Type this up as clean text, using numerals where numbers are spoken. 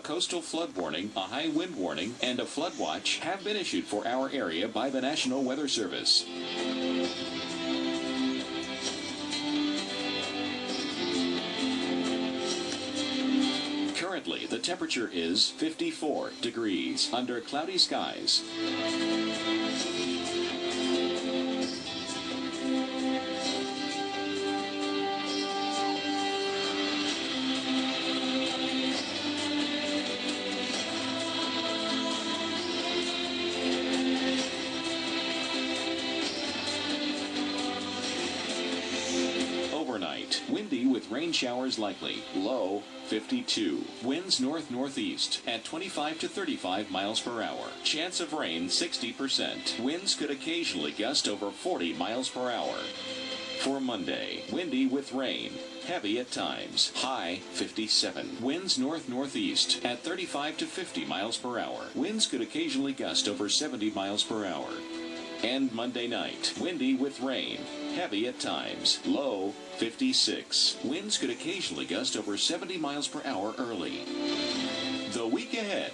coastal flood warning, a high wind warning, and a flood watch have been issued for our area by the National Weather Service. Currently, the temperature is 54 degrees under cloudy skies. Overnight, windy with rain showers likely. Low 52. Winds north-northeast at 25 to 35 miles per hour. Chance of rain 60%. Winds could occasionally gust over 40 miles per hour. For Monday, windy with rain. Heavy at times. High 57. Winds north-northeast at 35 to 50 miles per hour. Winds could occasionally gust over 70 miles per hour. And Monday night, windy with rain. Heavy at times. Low 56. Winds could occasionally gust over 70 miles per hour early. The week ahead.